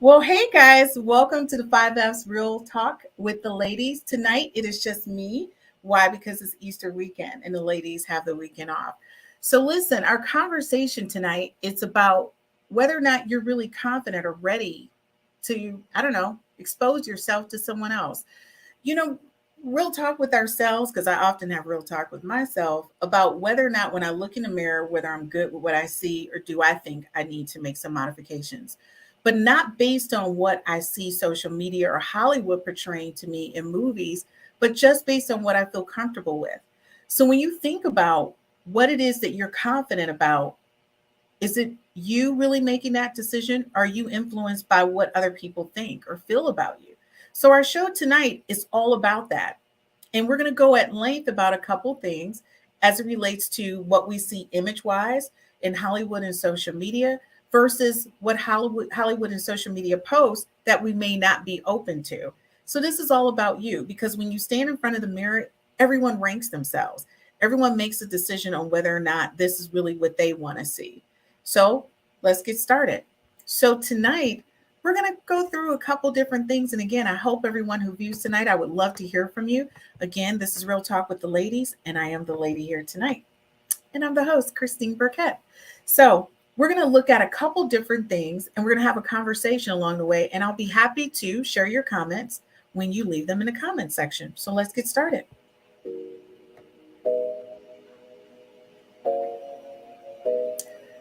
Well, hey guys, welcome to the 5F's Real Talk with the ladies. Tonight it is just me. Why? Because it's Easter weekend and the ladies have the weekend off. So listen, our conversation tonight it's about whether or not you're really confident or ready to, I don't know, expose yourself to someone else. You know, real talk with ourselves, because I often have real talk with myself about whether or not when I look in the mirror, whether I'm good with what I see or do I think I need to make some modifications, but not based on what I see social media or Hollywood portraying to me in movies, but just based on what I feel comfortable with. So when you think about what it is that you're confident about, is it you really making that decision? Are you influenced by what other people think or feel about you? So, our show tonight is all about that. And we're going to go at length about a couple things as it relates to what we see image wise in Hollywood and social media versus what Hollywood and social media posts that we may not be open to. So, this is all about you because when you stand in front of the mirror, everyone ranks themselves. Everyone makes a decision on whether or not this is really what they want to see. So let's get started. So tonight, we're going to go through a couple different things. And again, I hope everyone who views tonight, I would love to hear from you. Again, this is Real Talk with the Ladies, and I am the lady here tonight. And I'm the host, Christine Burkett. So we're going to look at a couple different things, and we're going to have a conversation along the way. And I'll be happy to share your comments when you leave them in the comment section. So let's get started.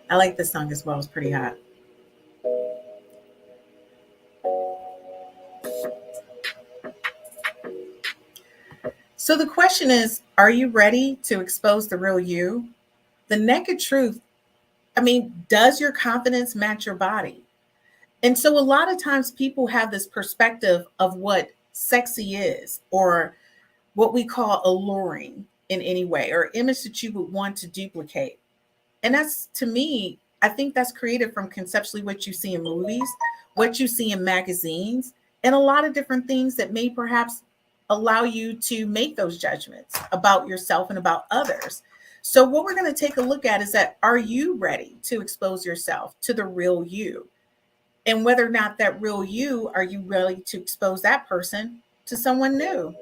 I like this song as well. It's pretty hot. So the question is, are you ready to expose the real you? The naked truth. I mean, does your confidence match your body? And so a lot of times people have this perspective of what sexy is or what we call alluring in any way or image that you would want to duplicate. And that's to me, I think that's created from conceptually what you see in movies, what you see in magazines, and a lot of different things that may perhaps allow you to make those judgments about yourself and about others. So, what we're going to take a look at is that are you ready to expose yourself to the real you? And whether or not that real you, are you ready to expose that person to someone new?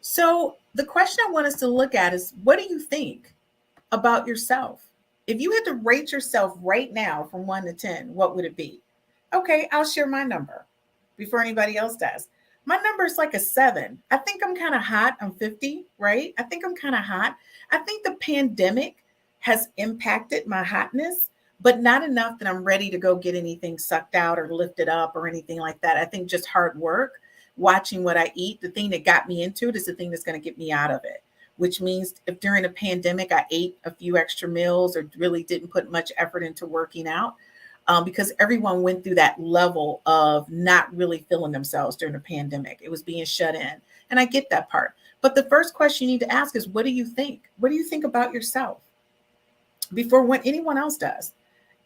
So, the question I want us to look at is what do you think about yourself? If you had to rate yourself right now from 1 to 10, what would it be? Okay, I'll share my number before anybody else does. My number is like a 7. I think I'm kind of hot. I'm 50, right? I think I'm kind of hot. I think the pandemic has impacted my hotness, but not enough that I'm ready to go get anything sucked out or lifted up or anything like that. I think just hard work, watching what I eat, the thing that got me into it is the thing that's going to get me out of it, which means if during a pandemic I ate a few extra meals or really didn't put much effort into working out, because everyone went through that level of not really feeling themselves during the pandemic. It was being shut in. And I get that part. But the first question you need to ask is, what do you think? What do you think about yourself before what anyone else does?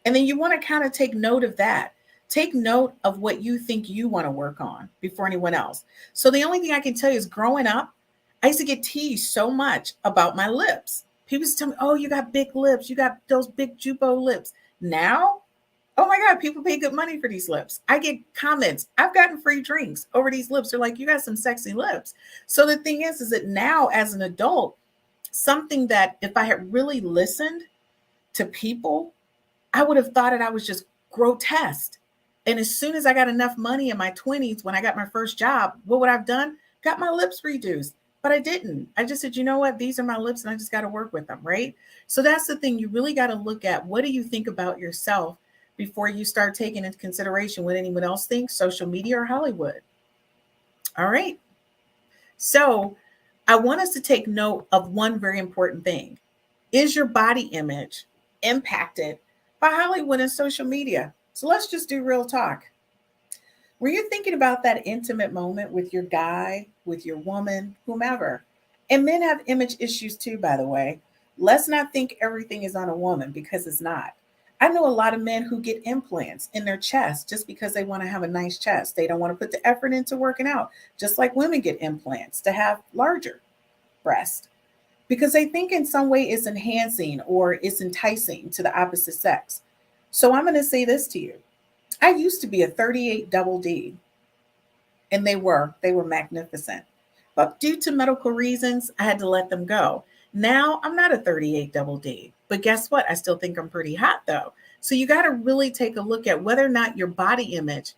And then you want to kind of take note of that. Take note of what you think you want to work on before anyone else. So the only thing I can tell you is growing up, I used to get teased so much about my lips. People used to tell me, oh, you got big lips. You got those big Jupo lips. Now, oh my God, people pay good money for these lips. I get comments. I've gotten free drinks over these lips. They're like, you got some sexy lips. So the thing is that now as an adult, something that if I had really listened to people, I would have thought that I was just grotesque. And as soon as I got enough money in my 20s, when I got my first job, what would I have done? Got my lips reduced. But I didn't. I just said, you know what? These are my lips and I just got to work with them, right? So that's the thing. You really got to look at what do you think about yourself before you start taking into consideration what anyone else thinks, social media or Hollywood. All right. So I want us to take note of one very important thing. Is your body image impacted by Hollywood and social media? So let's just do real talk. Were you thinking about that intimate moment with your guy, with your woman, whomever? And men have image issues too, by the way. Let's not think everything is on a woman because it's not. I know a lot of men who get implants in their chest just because they want to have a nice chest. They don't want to put the effort into working out, just like women get implants to have larger breasts because they think in some way it's enhancing or it's enticing to the opposite sex. So I'm going to say this to you. I used to be a 38 double D, and they were magnificent. But due to medical reasons, I had to let them go. Now I'm not a 38 double D, but guess what? I still think I'm pretty hot though. So you got to really take a look at whether or not your body image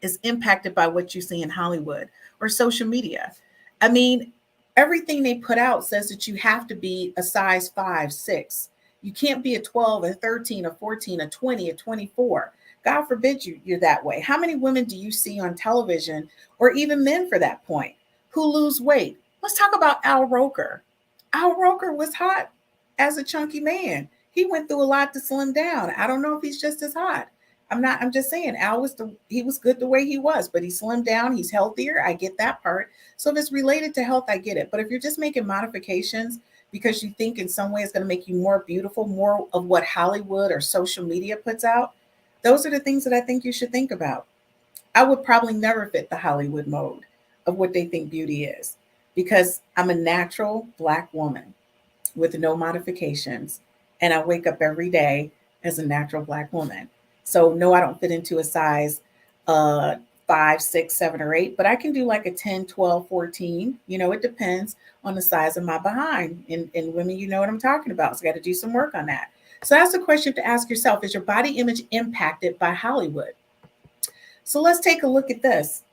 is impacted by what you see in Hollywood or social media. I mean, everything they put out says that you have to be a size 5, 6. You can't be a 12, a 13, a 14, a 20, a 24. God forbid you're that way. How many women do you see on television, or even men for that point, who lose weight? Let's talk about Al Roker. Al Roker was hot as a chunky man. He went through a lot to slim down. I don't know if he's just as hot. I'm just saying he was good the way he was, but he slimmed down, he's healthier. I get that part. So if it's related to health, I get it. But if you're just making modifications because you think in some way it's going to make you more beautiful, more of what Hollywood or social media puts out, those are the things that I think you should think about. I would probably never fit the Hollywood mode of what they think beauty is, because I'm a natural Black woman with no modifications. And I wake up every day as a natural Black woman. So no, I don't fit into a size uh 5, 6, 7, or 8, but I can do like a 10, 12, 14. It depends on the size of my behind. And women, you know what I'm talking about. So I got to do some work on that. So that's the question to ask yourself. Is your body image impacted by Hollywood? So let's take a look at this.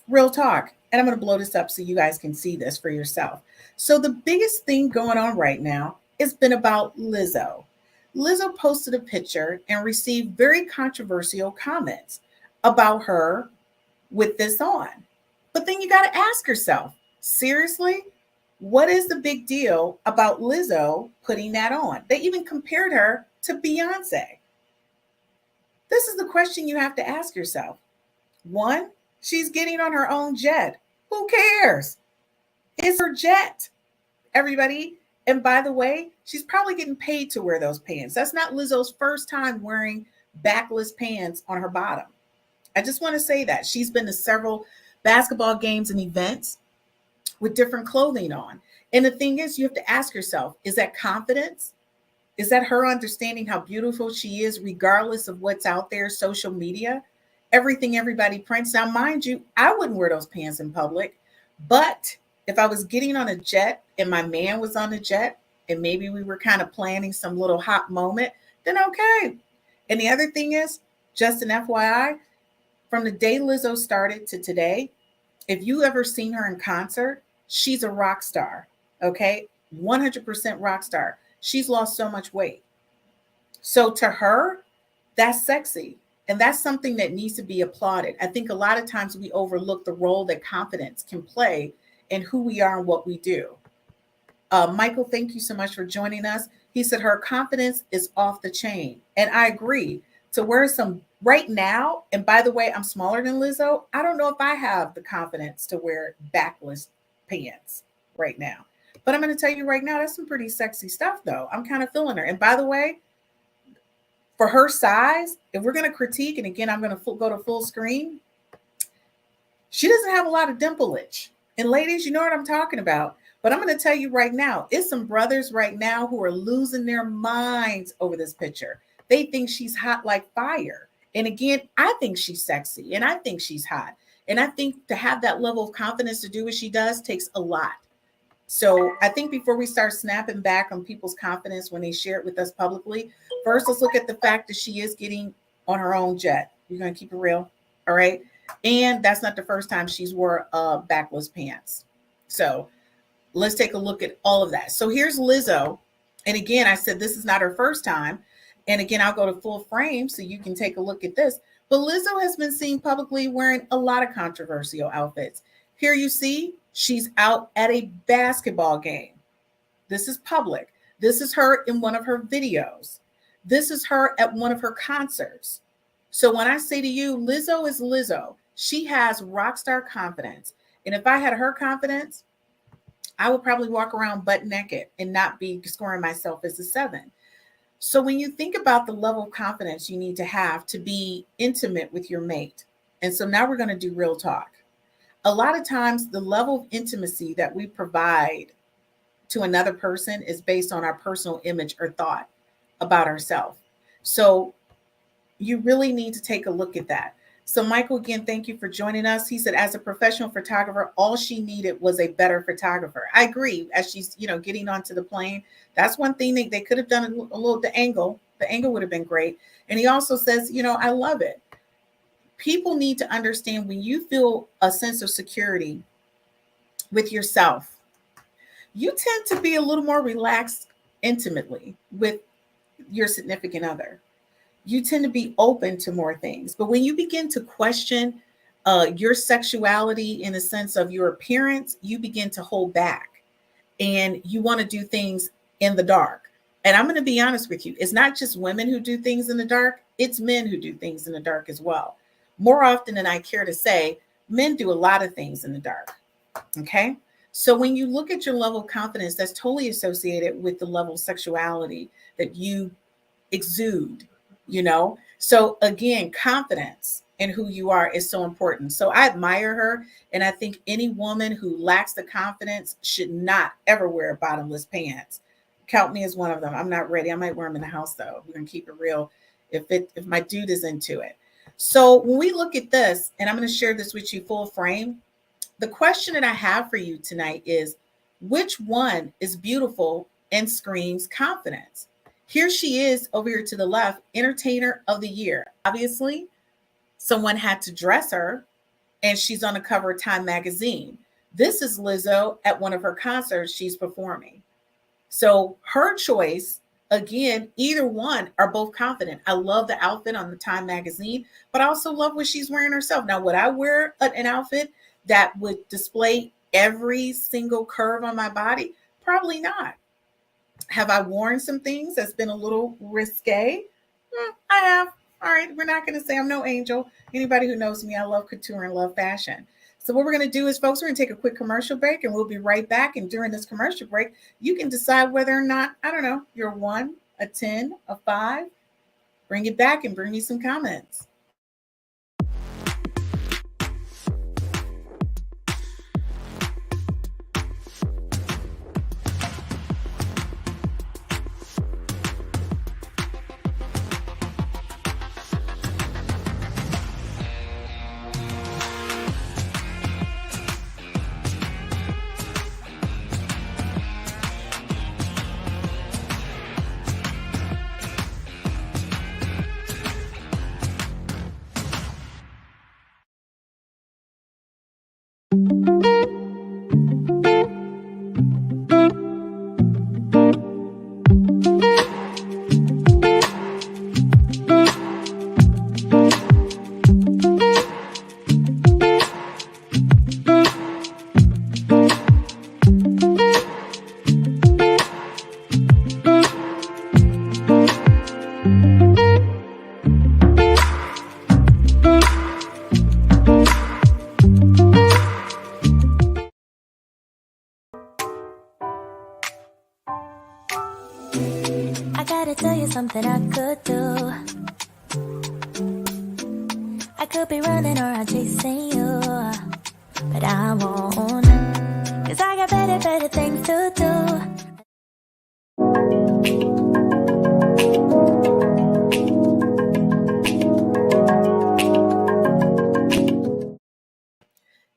Real talk. And I'm going to blow this up so you guys can see this for yourself. So the biggest thing going on right now has been about Lizzo. Lizzo posted a picture and received very controversial comments about her with this on. But then you got to ask yourself, seriously, what is the big deal about Lizzo putting that on? They even compared her to Beyonce. This is the question you have to ask yourself. One, she's getting on her own jet. Who cares? It's her jet, everybody. And by the way, she's probably getting paid to wear those pants. That's not Lizzo's first time wearing backless pants on her bottom. I just want to say that. She's been to several basketball games and events with different clothing on. And the thing is, you have to ask yourself, is that confidence? Is that her understanding how beautiful she is, regardless of what's out there, social media, everything everybody prints? Now, mind you, I wouldn't wear those pants in public, but if I was getting on a jet and my man was on a jet and maybe we were kind of planning some little hot moment, then okay. And the other thing is, just an FYI, from the day Lizzo started to today, if you ever seen her in concert, she's a rock star, okay? 100% rock star. She's lost so much weight. So to her, that's sexy. And that's something that needs to be applauded. I think a lot of times we overlook the role that confidence can play in who we are and what we do. Michael, thank you so much for joining us. He said her confidence is off the chain. And I agree. To wear some right now, and by the way, I'm smaller than Lizzo. I don't know if I have the confidence to wear backless pants right now. But I'm going to tell you right now, that's some pretty sexy stuff, though. I'm kind of feeling her. And by the way, for her size, if we're going to critique, and again, I'm going to go to full screen, she doesn't have a lot of dimplage. And ladies, you know what I'm talking about. But I'm going to tell you right now, it's some brothers right now who are losing their minds over this picture. They think she's hot like fire. And again, I think she's sexy and I think she's hot. And I think to have that level of confidence to do what she does takes a lot. So I think before we start snapping back on people's confidence when they share it with us publicly, first, let's look at the fact that she is getting on her own jet. You're going to keep it real. All right. And that's not the first time she's wore backless pants. So let's take a look at all of that. So here's Lizzo. And again, I said this is not her first time. And again, I'll go to full frame so you can take a look at this. But Lizzo has been seen publicly wearing a lot of controversial outfits. Here you see she's out at a basketball game. This is public. This is her in one of her videos. This is her at one of her concerts. So when I say to you, Lizzo is Lizzo. She has rock star confidence. And if I had her confidence, I would probably walk around butt naked and not be scoring myself as a 7. So when you think about the level of confidence you need to have to be intimate with your mate. And so now we're going to do real talk. A lot of times the level of intimacy that we provide to another person is based on our personal image or thought about ourselves. So You really need to take a look at that. So Michael, again, thank you for joining us. He said, as a professional photographer, all she needed was a better photographer. I agree. As she's, getting onto the plane, that's one thing they could have done a little, the angle would have been great. And he also says, I love it. People need to understand, when you feel a sense of security with yourself, you tend to be a little more relaxed intimately with your significant other. You tend to be open to more things. But when you begin to question your sexuality in the sense of your appearance, you begin to hold back and you want to do things in the dark. And I'm going to be honest with you. It's not just women who do things in the dark. It's men who do things in the dark as well. More often than I care to say, men do a lot of things in the dark. Okay. So when you look at your level of confidence, that's totally associated with the level of sexuality that you exude. So again, confidence in who you are is so important. So I admire her. And I think any woman who lacks the confidence should not ever wear bottomless pants. Count me as one of them. I'm not ready. I might wear them in the house though. We're going to keep it real. If my dude is into it. So when we look at this, and I'm going to share this with you full frame, the question that I have for you tonight is, which one is beautiful and screams confidence? Here she is over here to the left, Entertainer of the Year. Obviously, someone had to dress her, and she's on the cover of Time magazine. This is Lizzo at one of her concerts she's performing. So her choice, again, either one are both confident. I love the outfit on the Time magazine, but I also love what she's wearing herself. Now, would I wear an outfit that would display every single curve on my body? Probably not. Have I worn some things that's been a little risque? I have. All right. We're not going to say I'm no angel. Anybody who knows me, I love couture and love fashion. So what we're going to do is, folks, we're going to take a quick commercial break, and we'll be right back. And during this commercial break, you can decide whether or not, I don't know, you're 1, a 10, a 5. Bring it back and bring me some comments. Something I could do. I could be running around chasing you, but I won't, 'cause I got better things to do.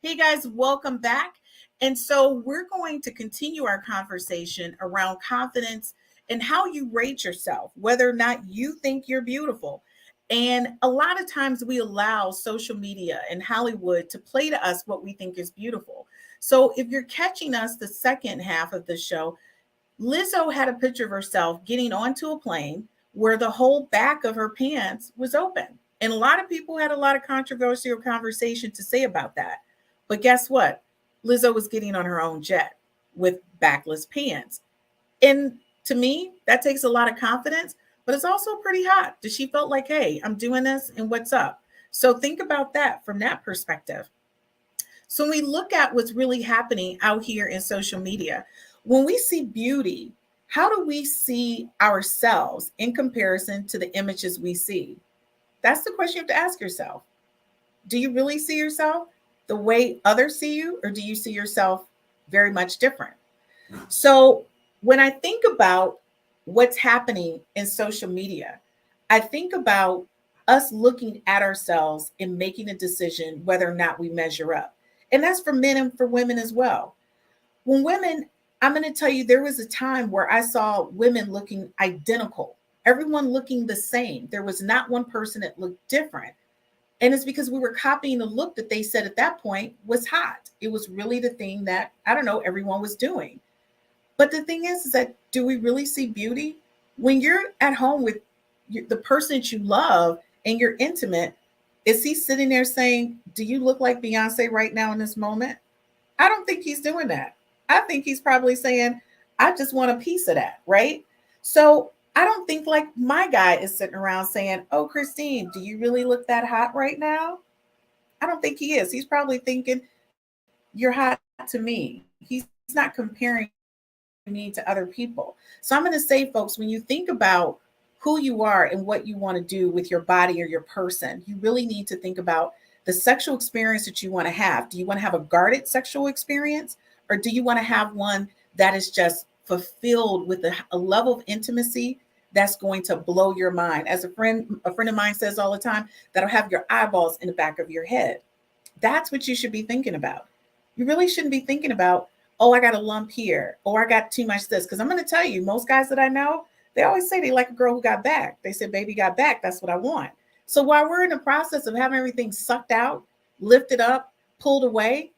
Hey guys, welcome back. And so we're going to continue our conversation around confidence and how you rate yourself, whether or not you think you're beautiful. And a lot of times we allow social media and Hollywood to play to us what we think is beautiful. So if you're catching us the second half of the show, Lizzo had a picture of herself getting onto a plane where the whole back of her pants was open. And a lot of people had a lot of controversial conversation to say about that. But guess what? Lizzo was getting on her own jet with backless pants. And to me, that takes a lot of confidence, but it's also pretty hot. She felt like, hey, I'm doing this and what's up? So think about that from that perspective. So when we look at what's really happening out here in social media, when we see beauty, how do we see ourselves in comparison to the images we see? That's the question you have to ask yourself. Do you really see yourself the way others see you, or do you see yourself very much different? So when I think about what's happening in social media, I think about us looking at ourselves and making a decision whether or not we measure up. And that's for men and for women as well. When women, I'm going to tell you, there was a time where I saw women looking identical, everyone looking the same. There was not one person that looked different. And it's because we were copying the look that they said at that point was hot. It was really the thing that, I don't know, everyone was doing. But the thing is that do we really see beauty? When you're at home with the person that you love and you're intimate, is he sitting there saying, do you look like Beyonce right now in this moment? I don't think he's doing that. I think he's probably saying, I just want a piece of that, right? So I don't think like my guy is sitting around saying, oh, Christine, do you really look that hot right now? I don't think he is. He's probably thinking, you're hot to me. He's not comparing me to other people. So I'm going to say, folks, when you think about who you are and what you want to do with your body or your person, you really need to think about the sexual experience that you want to have. Do you want to have a guarded sexual experience, or do you want to have one that is just fulfilled with a level of intimacy that's going to blow your mind? As a friend of mine says all the time, that'll have your eyeballs in the back of your head. That's what you should be thinking about. You really shouldn't be thinking about, oh, I got a lump here, or I got too much this. Because I'm going to tell you, most guys that I know, they always say they like a girl who got back. They said, baby got back. That's what I want. So while we're in the process of having everything sucked out, lifted up, pulled away,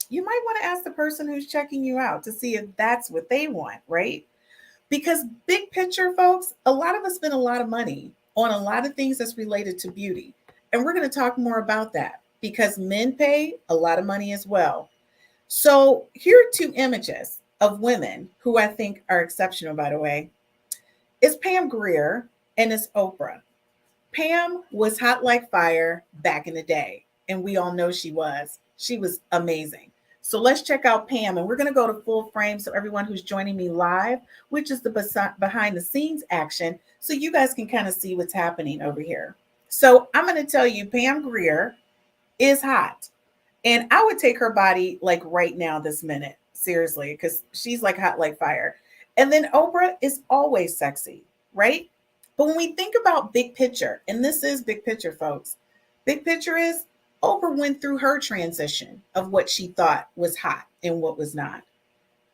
you might want to ask the person who's checking you out to see if that's what they want, right? Because big picture, folks, a lot of us spend a lot of money on a lot of things that's related to beauty. And we're going to talk more about that because men pay a lot of money as well. So here are two images of women who I think are exceptional, by the way. It's Pam Grier and it's Oprah. Pam was hot like fire back in the day, and we all know she was. She was amazing. So let's check out Pam, and we're going to go to full frame. So everyone who's joining me live, which is the behind the scenes action, so you guys can kind of see what's happening over here. So I'm going to tell you, Pam Grier is hot. And I would take her body like right now, this minute, seriously, because she's like hot like fire. And then Oprah is always sexy, right? But when we think about big picture, and this is big picture, folks, big picture is Oprah went through her transition of what she thought was hot and what was not.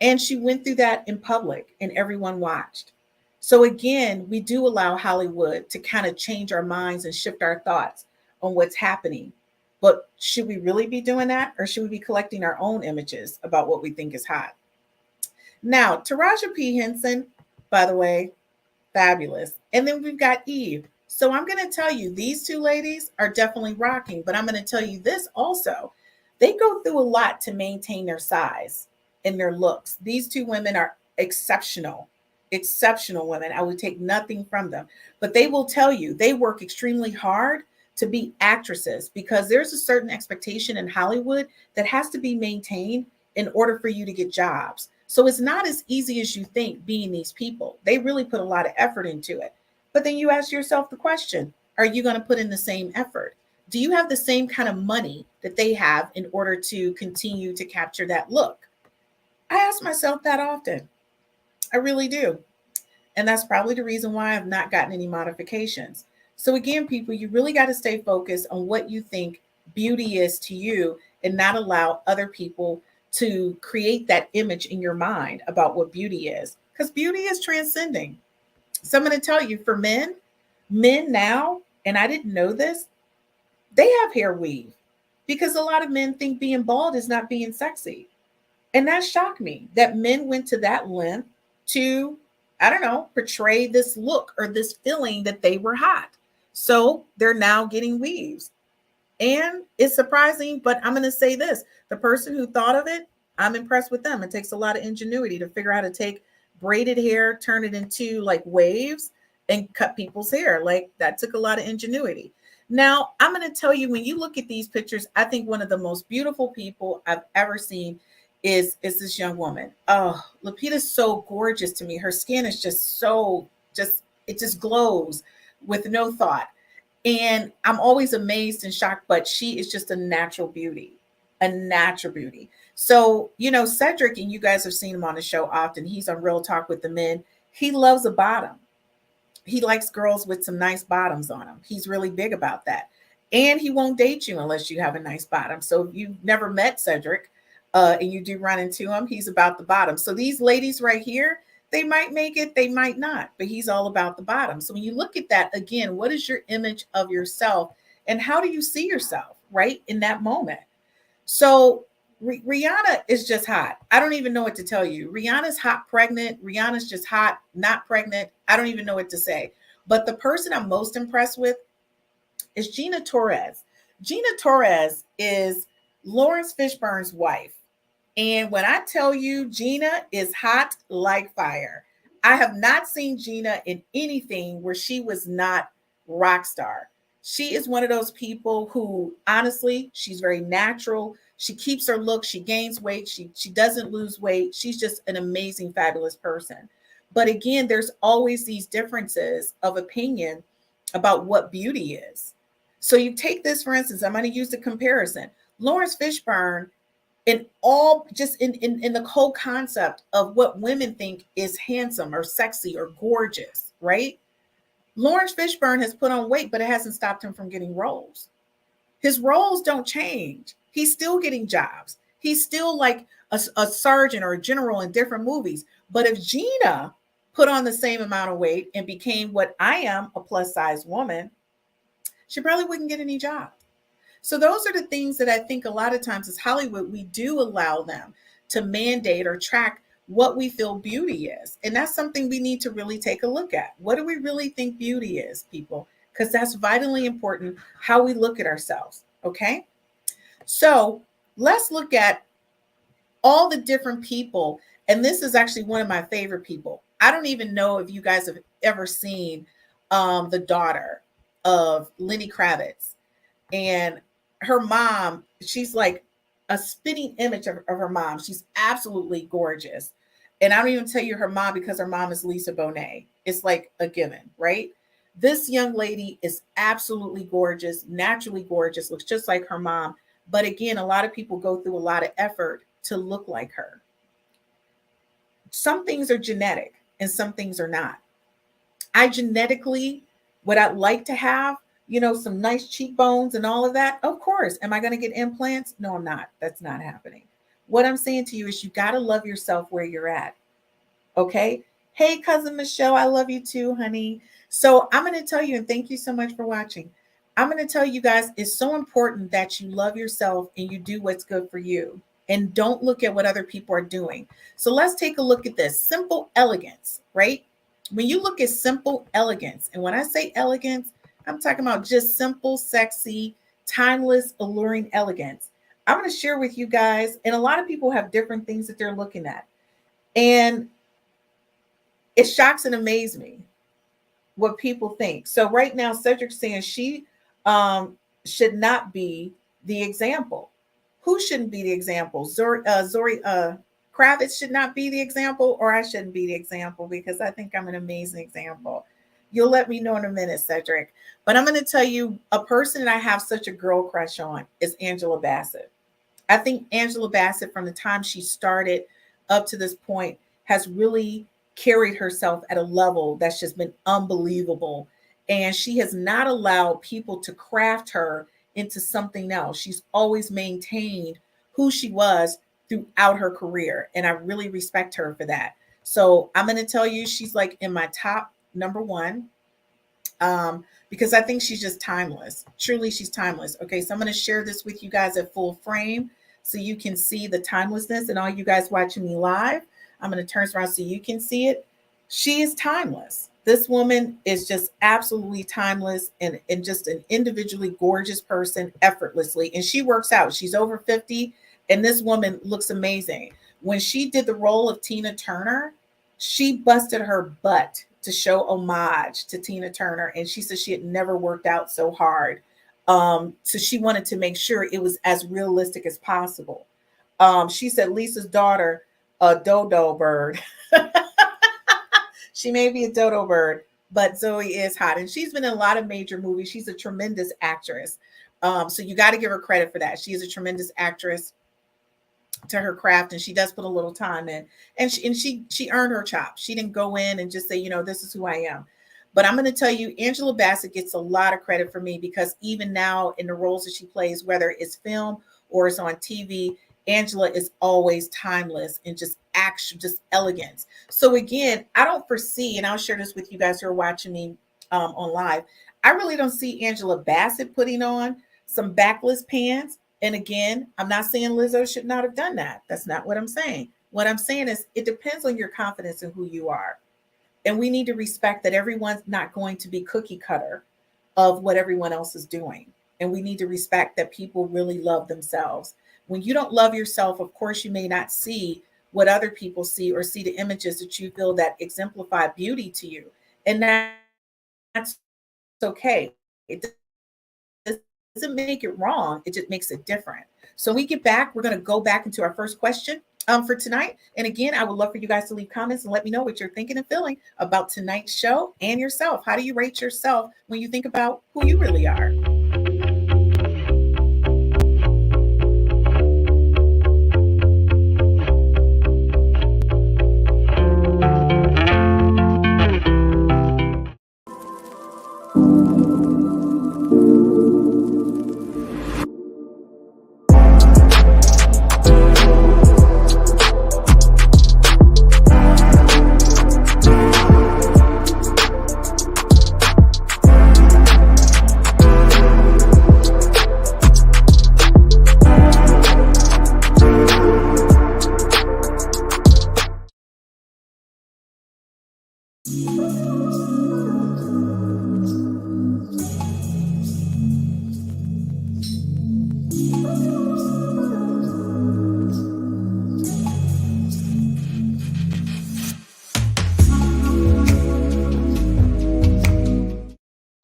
And she went through that in public and everyone watched. So again, we do allow Hollywood to kind of change our minds and shift our thoughts on what's happening. But should we really be doing that? Or should we be collecting our own images about what we think is hot? Now, Taraji P. Henson, by the way, fabulous. And then we've got Eve. So I'm going to tell you, these two ladies are definitely rocking. But I'm going to tell you this also. They go through a lot to maintain their size and their looks. These two women are exceptional women. I would take nothing from them. But they will tell you they work extremely hard to be actresses because there's a certain expectation in Hollywood that has to be maintained in order for you to get jobs. So it's not as easy as you think being these people. They really put a lot of effort into it. But then you ask yourself the question, are you going to put in the same effort? Do you have the same kind of money that they have in order to continue to capture that look? I ask myself that often. I really do. And that's probably the reason why I've not gotten any modifications. So again, people, you really got to stay focused on what you think beauty is to you and not allow other people to create that image in your mind about what beauty is, because beauty is transcending. So I'm going to tell you, for men now, and I didn't know this, they have hair weave because a lot of men think being bald is not being sexy. And that shocked me that men went to that length to, I don't know, portray this look or this feeling that they were hot. So they're now getting weaves. And it's surprising, but I'm going to say this. The person who thought of it, I'm impressed with them. It takes a lot of ingenuity to figure out how to take braided hair, turn it into like waves and cut people's hair. Like that took a lot of ingenuity. Now, I'm going to tell you, when you look at these pictures, I think one of the most beautiful people I've ever seen is this young woman. Oh, Lupita's so gorgeous to me. Her skin is it just glows with no thought. And I'm always amazed and shocked, but she is just a natural beauty. So, Cedric, and you guys have seen him on the show often. He's on Real Talk with the Men. He loves a bottom. He likes girls with some nice bottoms on them. He's really big about that. And he won't date you unless you have a nice bottom. So if you've never met Cedric and you do run into him, he's about the bottom. So these ladies right here, they might make it, they might not, but he's all about the bottom. So when you look at that again, what is your image of yourself and how do you see yourself right in that moment? So Rihanna is just hot. I don't even know what to tell you. Rihanna's hot pregnant. Rihanna's just hot, not pregnant. I don't even know what to say. But the person I'm most impressed with is Gina Torres. Gina Torres is Lawrence Fishburne's wife. And when I tell you Gina is hot like fire, I have not seen Gina in anything where she was not rock star. She is one of those people who, honestly, she's very natural. She keeps her look. She gains weight. She doesn't lose weight. She's just an amazing, fabulous person. But again, there's always these differences of opinion about what beauty is. So you take this, for instance, I'm going to use the comparison. Lawrence Fishburne, in all, just in the whole concept of what women think is handsome or sexy or gorgeous, right? Lawrence Fishburne has put on weight, but it hasn't stopped him from getting roles. His roles don't change. He's still getting jobs. He's still like a sergeant or a general in different movies. But if Gina put on the same amount of weight and became what I am, a plus size woman, she probably wouldn't get any job. So those are the things that I think a lot of times as Hollywood, we do allow them to mandate or track what we feel beauty is. And that's something we need to really take a look at. What do we really think beauty is, people? Because that's vitally important, how we look at ourselves. Okay. So let's look at all the different people. And this is actually one of my favorite people. I don't even know if you guys have ever seen the daughter of Lenny Kravitz. And her mom, she's like a spitting image of her mom. She's absolutely gorgeous. And I don't even tell you her mom because her mom is Lisa Bonet. It's like a given, right? This young lady is absolutely gorgeous, naturally gorgeous, looks just like her mom. But again, a lot of people go through a lot of effort to look like her. Some things are genetic and some things are not. I genetically, would I like to have, some nice cheekbones and all of that? Of course. Am I going to get implants? No, I'm not. That's not happening. What I'm saying to you is you got to love yourself where you're at. Okay. Hey, cousin Michelle, I love you too, honey. So I'm going to tell you, and thank you so much for watching. I'm going to tell you guys, it's so important that you love yourself and you do what's good for you and don't look at what other people are doing. So let's take a look at this. Simple elegance, right? When you look at simple elegance, and when I say elegance, I'm talking about just simple, sexy, timeless, alluring elegance. I'm going to share with you guys, and a lot of people have different things that they're looking at. And it shocks and amazes me what people think. So right now, Cedric's saying she should not be the example. Who shouldn't be the example? Zori Kravitz should not be the example, or I shouldn't be the example because I think I'm an amazing example. You'll let me know in a minute, Cedric. But I'm going to tell you, a person that I have such a girl crush on is Angela Bassett. I think Angela Bassett, from the time she started up to this point, has really carried herself at a level that's just been unbelievable. And she has not allowed people to craft her into something else. She's always maintained who she was throughout her career. And I really respect her for that. So I'm going to tell you, she's like in my top number one, because I think she's just timeless. Truly, she's timeless. Okay, so I'm going to share this with you guys at full frame so you can see the timelessness. And all you guys watching me live, I'm going to turn this around so you can see it. She is timeless. This woman is just absolutely timeless and just an individually gorgeous person effortlessly. And she works out. She's over 50, and this woman looks amazing. When she did the role of Tina Turner, she busted her butt to show homage to Tina Turner. And she said she had never worked out so hard. So she wanted to make sure it was as realistic as possible. She said Lisa's daughter, a dodo bird. She may be a dodo bird, but Zoe is hot. And she's been in a lot of major movies. She's a tremendous actress. So you got to give her credit for that. She is a tremendous actress to her craft, and she does put a little time in. And she earned her chops. She didn't go in and just say, this is who I am. But I'm going to tell you, Angela Bassett gets a lot of credit for me because even now in the roles that she plays, whether it's film or it's on TV, Angela is always timeless and just action, just elegance. So again, I don't foresee, and I'll share this with you guys who are watching me on live. I really don't see Angela Bassett putting on some backless pants. And again, I'm not saying Lizzo should not have done that. That's not what I'm saying. What I'm saying is it depends on your confidence in who you are. And we need to respect that everyone's not going to be cookie cutter of what everyone else is doing. And we need to respect that people really love themselves. When you don't love yourself, of course, you may not see what other people see or see the images that you feel that exemplify beauty to you. And that's okay. It doesn't make it wrong. It just makes it different. So when we get back, we're going to go back into our first question for tonight. And again, I would love for you guys to leave comments and let me know what you're thinking and feeling about tonight's show and yourself. How do you rate yourself when you think about who you really are?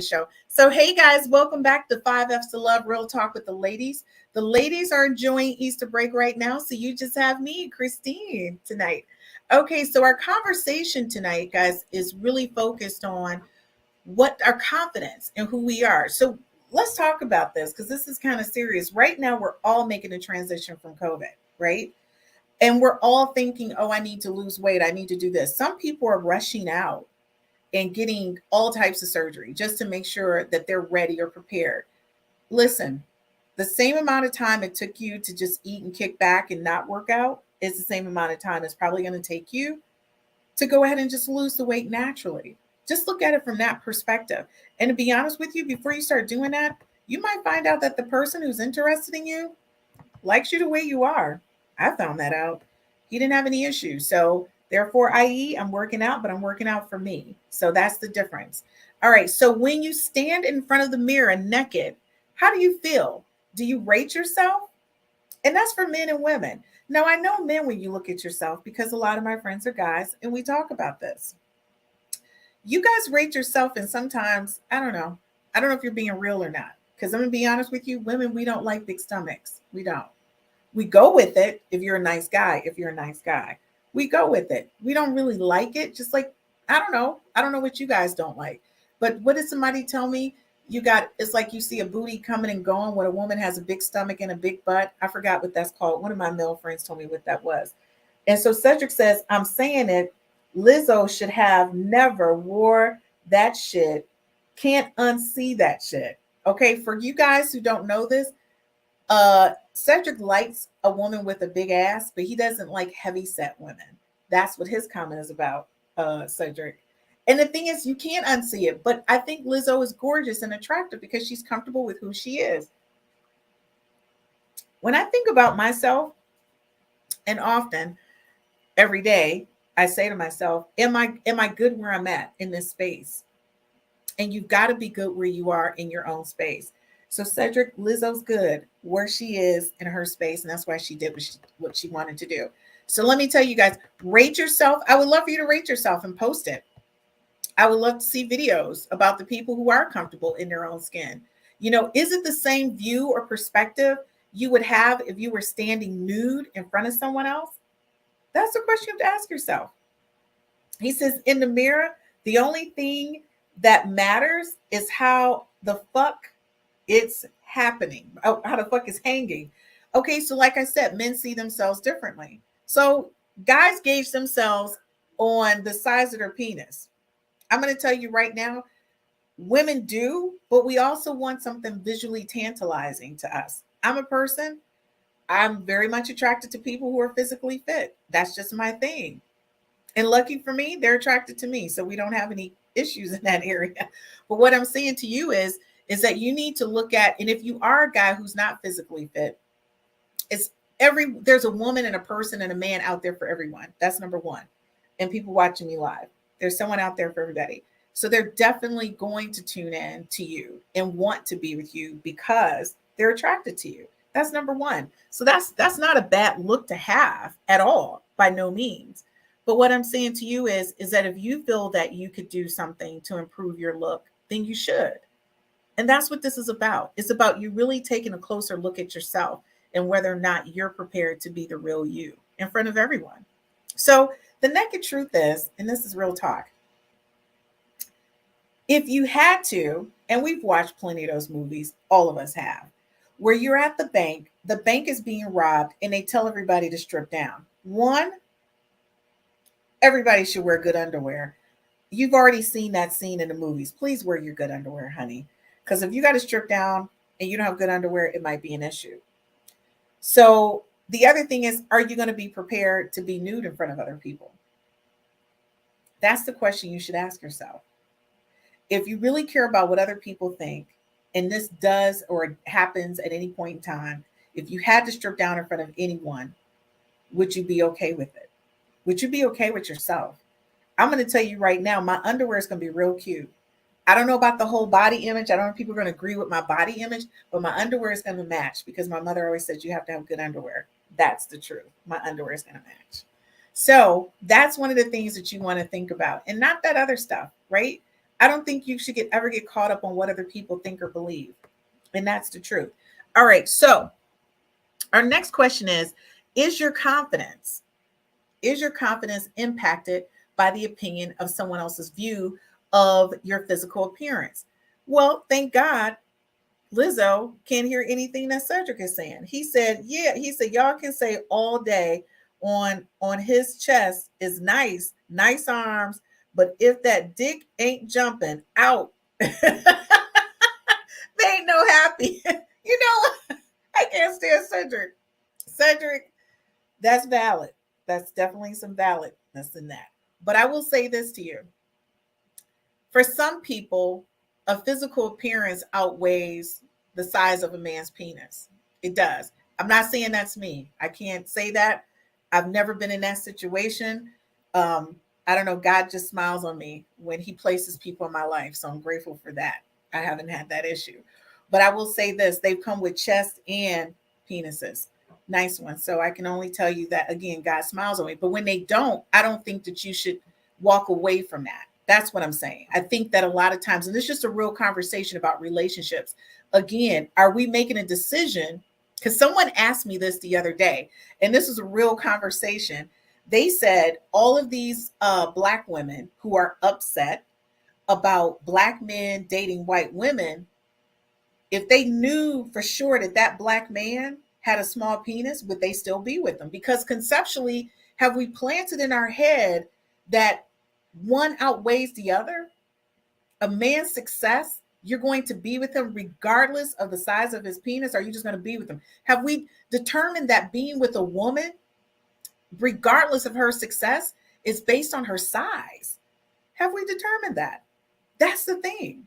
Show. So, hey guys, welcome back to 5F's to Love, Real Talk with the ladies. The ladies are enjoying Easter break right now, so you just have me, Christine, tonight. Okay, so our conversation tonight, guys, is really focused on what our confidence and who we are. So, let's talk about this because this is kind of serious. Right now, we're all making a transition from COVID, right? And we're all thinking, oh, I need to lose weight. I need to do this. Some people are rushing out and getting all types of surgery just to make sure that they're ready or prepared. Listen, the same amount of time it took you to just eat and kick back and not work out is the same amount of time it's probably going to take you to go ahead and just lose the weight naturally. Just look at it from that perspective. And to be honest with you, before you start doing that, you might find out that the person who's interested in you likes you the way you are. I found that out. He didn't have any issues. So therefore, i.e., I'm working out, but I'm working out for me. So that's the difference. All right. So when you stand in front of the mirror naked, how do you feel? Do you rate yourself? And that's for men and women. Now, I know men when you look at yourself because a lot of my friends are guys and we talk about this. You guys rate yourself, and sometimes, I don't know. I don't know if you're being real or not. Because I'm going to be honest with you, women, we don't like big stomachs. We don't. We go with it if you're a nice guy, we go with it. We don't really like it. Just like, I don't know. I don't know what you guys don't like. But what did somebody tell me? It's like you see a booty coming and going when a woman has a big stomach and a big butt. I forgot what that's called. One of my male friends told me what that was. And so Cedric says, I'm saying it. Lizzo should have never wore that shit. Can't unsee that shit. Okay, for you guys who don't know this, Cedric likes a woman with a big ass, but he doesn't like heavy set women. That's what his comment is about, Cedric. And the thing is, you can't unsee it. But I think Lizzo is gorgeous and attractive because she's comfortable with who she is. When I think about myself, and often every day, I say to myself, am I good where I'm at in this space? And you've got to be good where you are in your own space. So Cedric, Lizzo's good where she is in her space, and that's why she did what she wanted to do. So let me tell you guys, rate yourself. I would love for you to rate yourself and post it. I would love to see videos about the people who are comfortable in their own skin. You know, is it the same view or perspective you would have if you were standing nude in front of someone else? That's the question you have to ask yourself. He says, in the mirror, the only thing that matters is how the fuck it's happening, how the fuck is hanging. Okay, so like I said, men see themselves differently. So guys gauge themselves on the size of their penis. I'm going to tell you right now, women do, but we also want something visually tantalizing to us. I'm a person, I'm very much attracted to people who are physically fit. That's just my thing. And lucky for me, they're attracted to me. So we don't have any issues in that area. But what I'm saying to you is that you need to look at, and if you are a guy who's not physically fit, it's there's a woman and a person and a man out there for everyone. That's number one. And people watching me live. There's someone out there for everybody. So they're definitely going to tune in to you and want to be with you because they're attracted to you. That's number one. So that's not a bad look to have at all, by no means. But what I'm saying to you is that if you feel that you could do something to improve your look, then you should. And that's what this is about. It's about you really taking a closer look at yourself and whether or not you're prepared to be the real you in front of everyone. So the naked truth is, and this is real talk, if you had to, and we've watched plenty of those movies, all of us have, where you're at the bank is being robbed, and they tell everybody to strip down. One, everybody should wear good underwear. You've already seen that scene in the movies. Please wear your good underwear, honey. Because if you got to strip down and you don't have good underwear, it might be an issue. So the other thing is, are you going to be prepared to be nude in front of other people? That's the question you should ask yourself. If you really care about what other people think, and this does or happens at any point in time, if you had to strip down in front of anyone, would you be okay with it? Would you be okay with yourself? I'm going to tell you right now, my underwear is going to be real cute. I don't know about the whole body image. I don't know if people are going to agree with my body image, but my underwear is going to match because my mother always said you have to have good underwear. That's the truth. My underwear is going to match. So that's one of the things that you want to think about, and not that other stuff, right? I don't think you should ever get caught up on what other people think or believe. And that's the truth. All right. So our next question is your confidence impacted by the opinion of someone else's view of your physical appearance? Well, thank God Lizzo can't hear anything that Cedric is saying. He said, y'all can say all day on his chest is nice arms, but if that dick ain't jumping out, they ain't no happy. You know, I can't stand Cedric. Cedric, that's valid. That's definitely some validness in that. But I will say this to you. For some people, a physical appearance outweighs the size of a man's penis. It does. I'm not saying that's me. I can't say that. I've never been in that situation. I don't know. God just smiles on me when he places people in my life. So I'm grateful for that. I haven't had that issue. But I will say this. They've come with chest and penises. Nice ones. So I can only tell you that, again, God smiles on me. But when they don't, I don't think that you should walk away from that. That's what I'm saying. I think that a lot of times, and it's just a real conversation about relationships. Again, are we making a decision? Because someone asked me this the other day, and this is a real conversation. They said all of these Black women who are upset about Black men dating white women, if they knew for sure that that Black man had a small penis, would they still be with them? Because conceptually, have we planted in our head that one outweighs the other? A man's success, you're going to be with him regardless of the size of his penis? Or are you just going to be with him? Have we determined that being with a woman, regardless of her success, is based on her size? Have we determined that? That's the thing.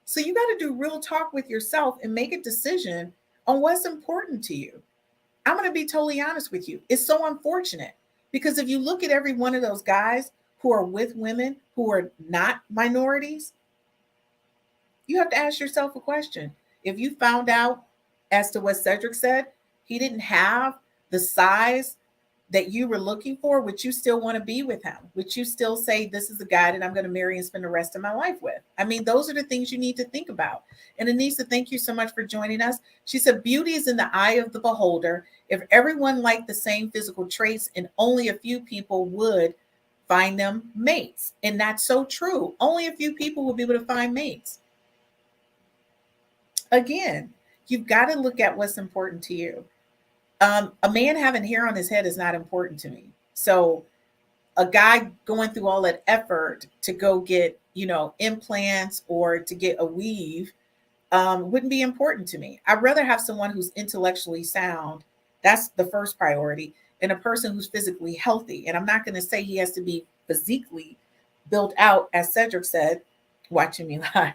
So you got to do real talk with yourself and make a decision on what's important to you. I'm going to be totally honest with you. It's so unfortunate because if you look at every one of those guys who are with women who are not minorities, you have to ask yourself a question. If you found out, as to what Cedric said, he didn't have the size that you were looking for, would you still want to be with him? Would you still say, this is the guy that I'm going to marry and spend the rest of my life with? I mean, those are the things you need to think about. And Anissa, thank you so much for joining us. She said, beauty is in the eye of the beholder. If everyone liked the same physical traits and only a few people would find them mates. And that's so true. Only a few people will be able to find mates. Again, you've got to look at what's important to you. A man having hair on his head is not important to me. So a guy going through all that effort to go get, implants or to get a weave wouldn't be important to me. I'd rather have someone who's intellectually sound. That's the first priority. And a person who's physically healthy. And I'm not going to say he has to be physically built out, as Cedric said, watching me live.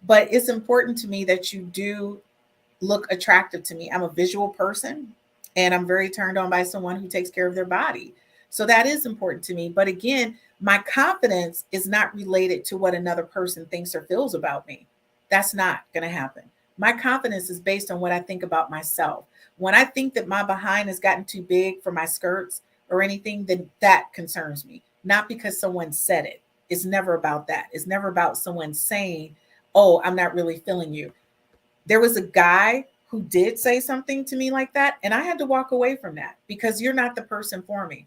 But it's important to me that you do look attractive to me. I'm a visual person and I'm very turned on by someone who takes care of their body. So that is important to me. But again, my confidence is not related to what another person thinks or feels about me. That's not going to happen. My confidence is based on what I think about myself. When I think that my behind has gotten too big for my skirts or anything, then that concerns me. Not because someone said it. It's never about that. It's never about someone saying, oh, I'm not really feeling you. There was a guy who did say something to me like that, and I had to walk away from that because you're not the person for me.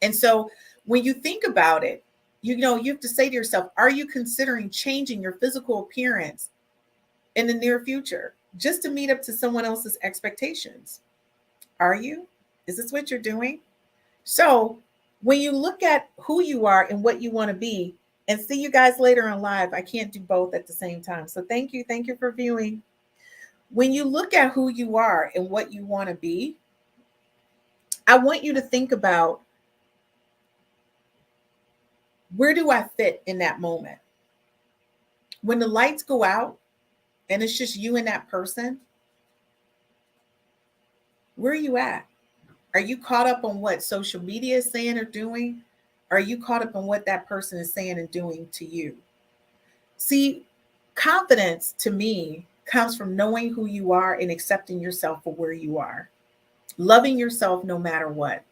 And so when you think about it, you have to say to yourself, are you considering changing your physical appearance in the near future just to meet up to someone else's expectations? Are you? Is this what you're doing? So when you look at who you are and what you want to be, and see you guys later on live, I can't do both at the same time. So thank you. Thank you for viewing. When you look at who you are and what you want to be, I want you to think about, where do I fit in that moment? When the lights go out and it's just you and that person, where are you at? Are you caught up on what social media is saying or doing? Or are you caught up on what that person is saying and doing to you? See, confidence to me comes from knowing who you are and accepting yourself for where you are, loving yourself no matter what.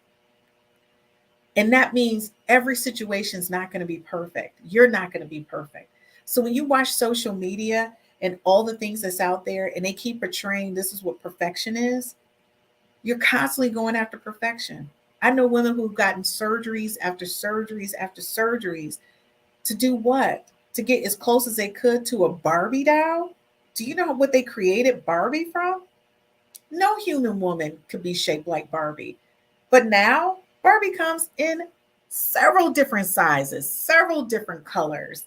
And that means every situation is not going to be perfect. You're not going to be perfect. So when you watch social media and all the things that's out there and they keep portraying this is what perfection is, you're constantly going after perfection. I know women who've gotten surgeries after surgeries after surgeries to do what? To get as close as they could to a Barbie doll. Do you know what they created Barbie from? No human woman could be shaped like Barbie. But now Barbie comes in several different sizes, several different colors.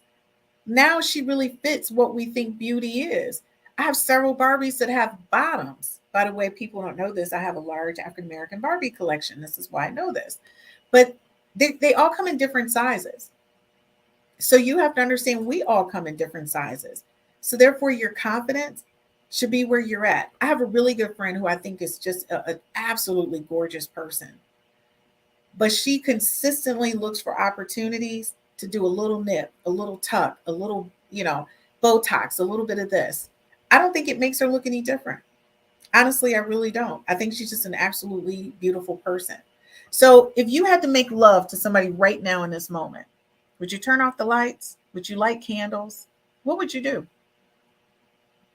Now she really fits what we think beauty is. I have several Barbies that have bottoms. By the way, people don't know this. I have a large African American Barbie collection. This is why I know this. But they all come in different sizes. So you have to understand we all come in different sizes. So therefore, your confidence should be where you're at. I have a really good friend who I think is just an absolutely gorgeous person. But she consistently looks for opportunities to do a little nip, a little tuck, a little, Botox, a little bit of this. I don't think it makes her look any different. Honestly, I really don't. I think she's just an absolutely beautiful person. So if you had to make love to somebody right now in this moment, would you turn off the lights? Would you light candles? What would you do?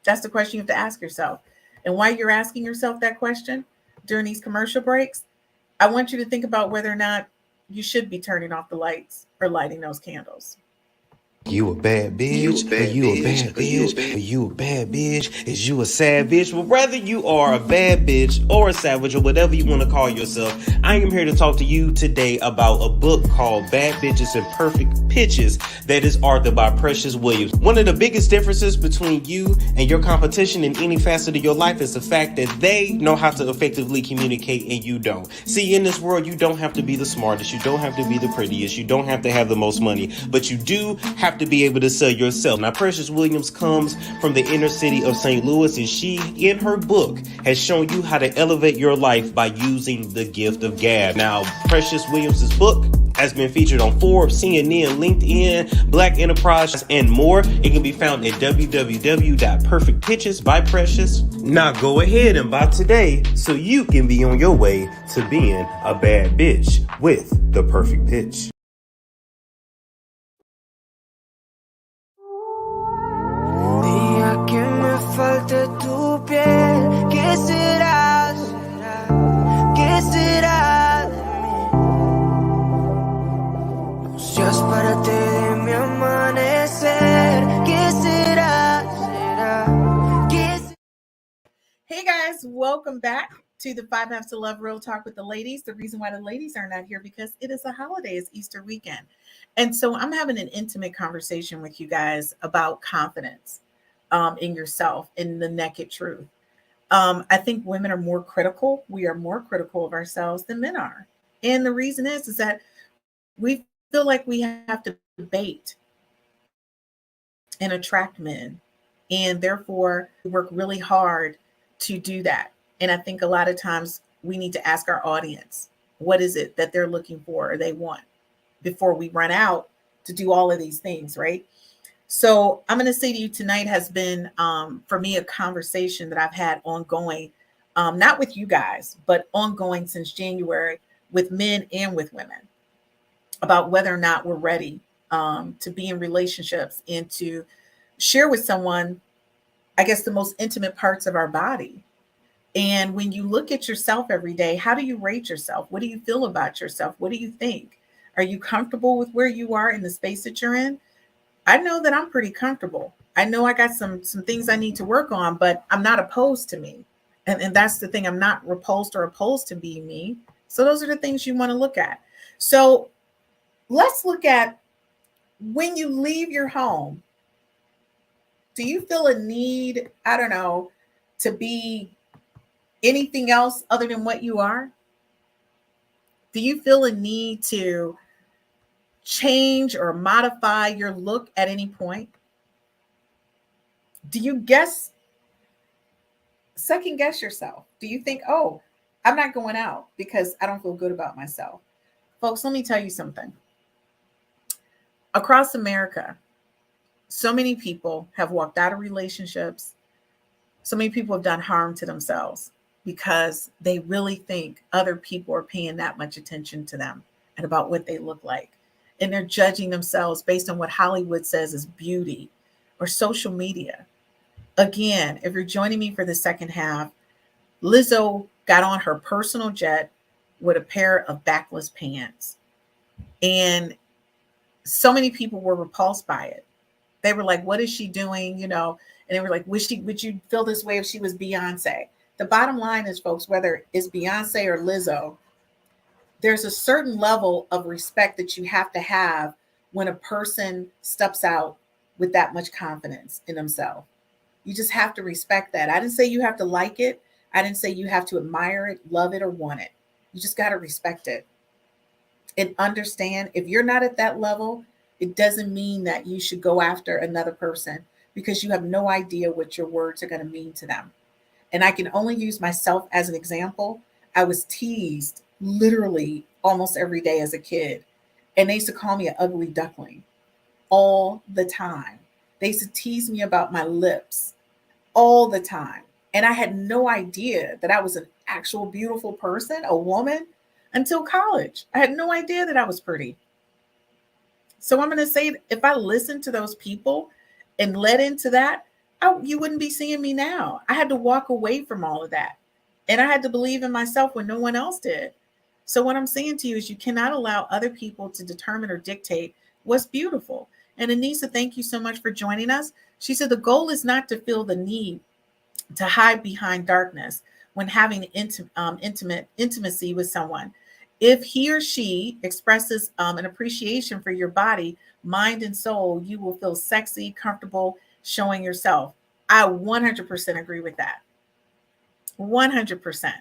That's the question you have to ask yourself. And while you're asking yourself that question during these commercial breaks, I want you to think about whether or not you should be turning off the lights or lighting those candles. You a bad bitch, or you a bad bitch, or you a bad bitch, is you a savage? Well, whether you are a bad bitch or a savage or whatever you want to call yourself, I am here to talk to you today about a book called Bad Bitches and Perfect Pitches that is authored by Precious Williams. One of the biggest differences between you and your competition in any facet of your life is the fact that they know how to effectively communicate and you don't. See, in this world, you don't have to be the smartest, you don't have to be the prettiest, you don't have to have the most money, but you do have to be able to sell yourself. Now, Precious Williams comes from the inner city of St. Louis, and she, in her book, has shown you how to elevate your life by using the gift of gab. Now, Precious Williams' book has been featured on Forbes, CNN, LinkedIn, Black Enterprise, and more. It can be found at www.perfectpitches by Precious. Now go ahead and buy today so you can be on your way to being a bad bitch with the perfect pitch. Día que me falte tu piel, ¿qué será? ¿Qué será de mí? No seas parte de mi amanecer, ¿qué será? Hey guys, welcome back to the 5 Habits to Love Real Talk with the ladies. The reason why the ladies are not here because it is a holiday, it's Easter weekend. And so I'm having an intimate conversation with you guys about confidence in yourself, in the naked truth. I think women are more critical. We are more critical of ourselves than men are. And the reason is that we feel like we have to bait and attract men. And therefore, we work really hard to do that. And I think a lot of times we need to ask our audience, what is it that they're looking for or they want before we run out to do all of these things, right? So I'm going to say to you tonight has been, for me, a conversation that I've had ongoing, not with you guys, but ongoing since January with men and with women about whether or not we're ready to be in relationships and to share with someone, I guess, the most intimate parts of our body. And when you look at yourself every day, how do you rate yourself? What do you feel about yourself? What do you think? Are you comfortable with where you are in the space that you're in? I know that I'm pretty comfortable. I know I got some things I need to work on, but I'm not opposed to me. And that's the thing. I'm not repulsed or opposed to being me. So those are the things you want to look at. So let's look at when you leave your home. Do you feel a need, I don't know, to be anything else other than what you are? Do you feel a need to change or modify your look at any point? Do you second guess yourself? Do you think, oh, I'm not going out because I don't feel good about myself? Folks, let me tell you something. Across America, so many people have walked out of relationships. So many people have done harm to themselves because they really think other people are paying that much attention to them and about what they look like. And they're judging themselves based on what Hollywood says is beauty or social media. Again, if you're joining me for the second half, Lizzo got on her personal jet with a pair of backless pants. And so many people were repulsed by it. They were like, what is she doing? And they were like, would you feel this way if she was Beyonce? The bottom line is, folks, whether it's Beyonce or Lizzo, there's a certain level of respect that you have to have when a person steps out with that much confidence in themselves. You just have to respect that. I didn't say you have to like it. I didn't say you have to admire it, love it, or want it. You just got to respect it and understand if you're not at that level, it doesn't mean that you should go after another person because you have no idea what your words are going to mean to them. And I can only use myself as an example. I was teased literally almost every day as a kid. And they used to call me an ugly duckling all the time. They used to tease me about my lips all the time. And I had no idea that I was an actual beautiful person, a woman, until college. I had no idea that I was pretty. So I'm going to say, if I listened to those people and led into that, you wouldn't be seeing me now. I had to walk away from all of that. And I had to believe in myself when no one else did. So what I'm saying to you is you cannot allow other people to determine or dictate what's beautiful. And Anissa, thank you so much for joining us. She said the goal is not to feel the need to hide behind darkness when having intimacy with someone. If he or she expresses an appreciation for your body, mind, and soul, you will feel sexy, comfortable showing yourself. I 100% agree with that. 100%.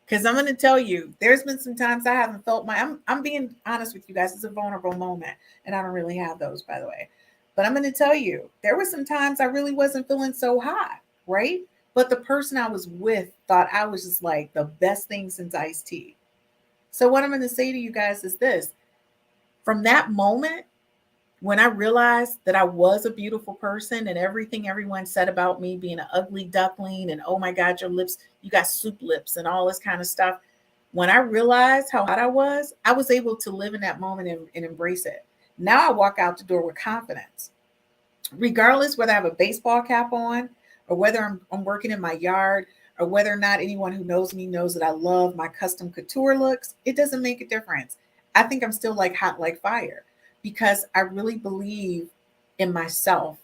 Because I'm going to tell you, there's been some times I haven't felt I'm being honest with you guys. It's a vulnerable moment. And I don't really have those, by the way. But I'm going to tell you, there were some times I really wasn't feeling so hot, right? But the person I was with thought I was just like the best thing since iced tea. So what I'm going to say to you guys is this. From that moment, when I realized that I was a beautiful person and everything everyone said about me being an ugly duckling and, oh my God, your lips, you got soup lips and all this kind of stuff. When I realized how hot I was able to live in that moment and embrace it. Now I walk out the door with confidence, regardless whether I have a baseball cap on or whether I'm working in my yard or whether or not anyone who knows me knows that I love my custom couture looks. It doesn't make a difference. I think I'm still like hot like fire because I really believe in myself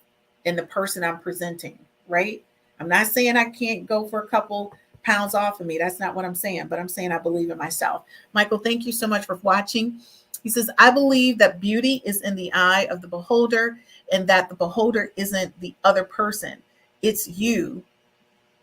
and the person I'm presenting, right? I'm not saying I can't go for a couple pounds off of me. That's not what I'm saying, but I'm saying I believe in myself. Michael, thank you so much for watching. He says, I believe that beauty is in the eye of the beholder and that the beholder isn't the other person. It's you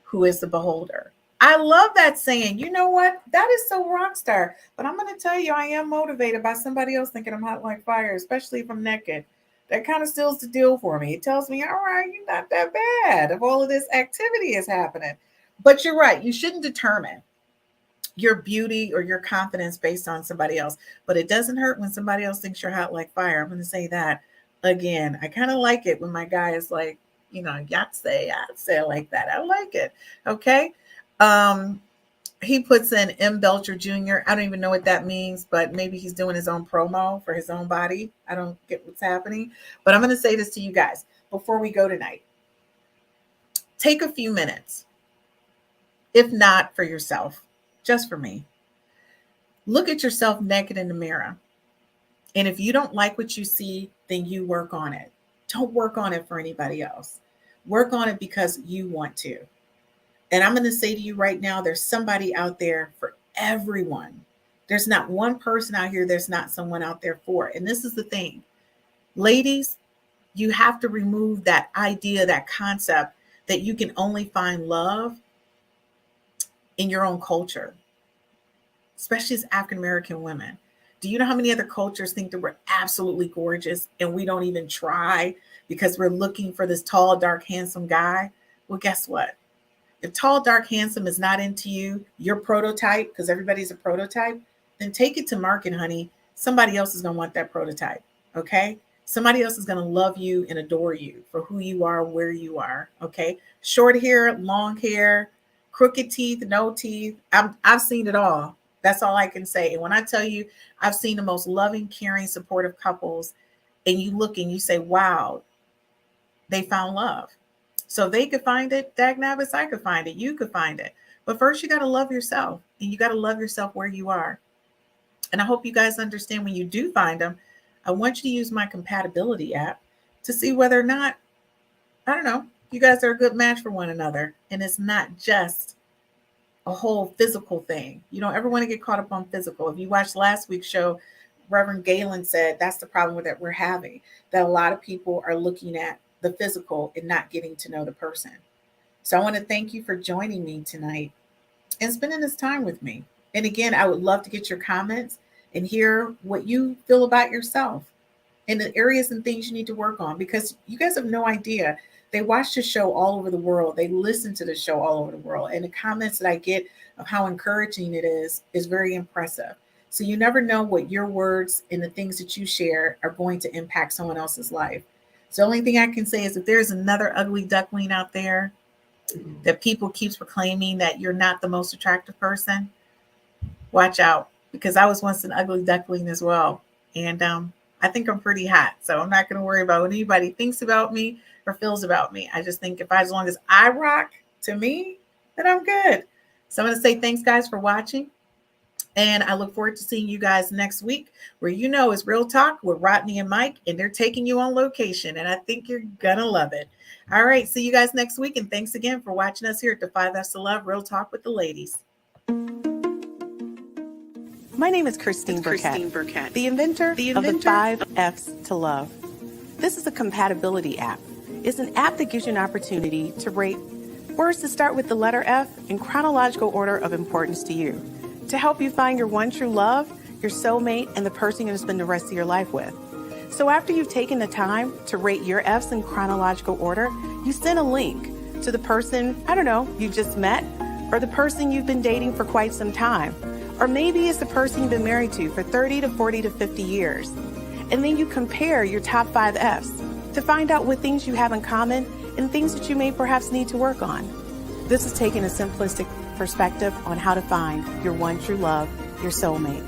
who is the beholder. I love that saying. You know what? That is so rock star. But I'm going to tell you, I am motivated by somebody else thinking I'm hot like fire, especially if I'm naked. That kind of seals the deal for me. It tells me, all right, you're not that bad if all of this activity is happening. But you're right. You shouldn't determine your beauty or your confidence based on somebody else. But it doesn't hurt when somebody else thinks you're hot like fire. I'm going to say that again. I kind of like it when my guy is like, I'd say like that. I like it. Okay. He puts in M. Belcher Jr. I don't even know what that means, but maybe he's doing his own promo for his own body. I don't get what's happening, but I'm going to say this to you guys before we go tonight. Take a few minutes, if not for yourself, just for me. Look at yourself naked in the mirror. And if you don't like what you see, then you work on it. Don't work on it for anybody else. Work on it because you want to. And I'm going to say to you right now, there's somebody out there for everyone. There's not one person out here there's not someone out there for. And this is the thing. Ladies, you have to remove that idea, that concept that you can only find love in your own culture, especially as African-American women. Do you know how many other cultures think that we're absolutely gorgeous and we don't even try because we're looking for this tall, dark, handsome guy? Well, guess what? If tall, dark, handsome is not into you, your prototype, because everybody's a prototype, then take it to market, honey. Somebody else is going to want that prototype, okay? Somebody else is going to love you and adore you for who you are, where you are, okay? Short hair, long hair, crooked teeth, no teeth. I've seen it all. That's all I can say. And when I tell you, I've seen the most loving, caring, supportive couples, and you look and you say, wow, they found love. So they could find it, dagnabbits, I could find it, you could find it. But first you got to love yourself, and you got to love yourself where you are. And I hope you guys understand when you do find them, I want you to use my compatibility app to see whether or not, I don't know, you guys are a good match for one another. And it's not just a whole physical thing. You don't ever want to get caught up on physical. If you watched last week's show, Reverend Galen said that's the problem that we're having, that a lot of people are looking at the physical and not getting to know the person. So I want to thank you for joining me tonight and spending this time with me. And again, I would love to get your comments and hear what you feel about yourself and the areas and things you need to work on, because you guys have no idea. They watch the show all over the world. They listen to the show all over the world. And the comments that I get of how encouraging it is very impressive. So you never know what your words and the things that you share are going to impact someone else's life. So the only thing I can say is if there's another ugly duckling out there that people keeps proclaiming that you're not the most attractive person, watch out, because I was once an ugly duckling as well. And I think I'm pretty hot. So I'm not going to worry about what anybody thinks about me or feels about me. I just think as long as I rock to me, then I'm good. So I'm going to say thanks, guys, for watching. And I look forward to seeing you guys next week, where it's Real Talk with Rodney and Mike, and they're taking you on location. And I think you're going to love it. All right. See you guys next week. And thanks again for watching us here at the 5 F's to Love, Real Talk with the Ladies. My name is Christine Burkett, the inventor of the 5 F's to Love. This is a compatibility app. It's an app that gives you an opportunity to rate words that start with the letter F in chronological order of importance to you, to help you find your one true love, your soulmate, and the person you're going to spend the rest of your life with. So after you've taken the time to rate your F's in chronological order, you send a link to the person, you just met, or the person you've been dating for quite some time. Or maybe it's the person you've been married to for 30 to 40 to 50 years. And then you compare your top 5 F's to find out what things you have in common and things that you may perhaps need to work on. This is taking a simplistic perspective on how to find your one true love, your soulmate.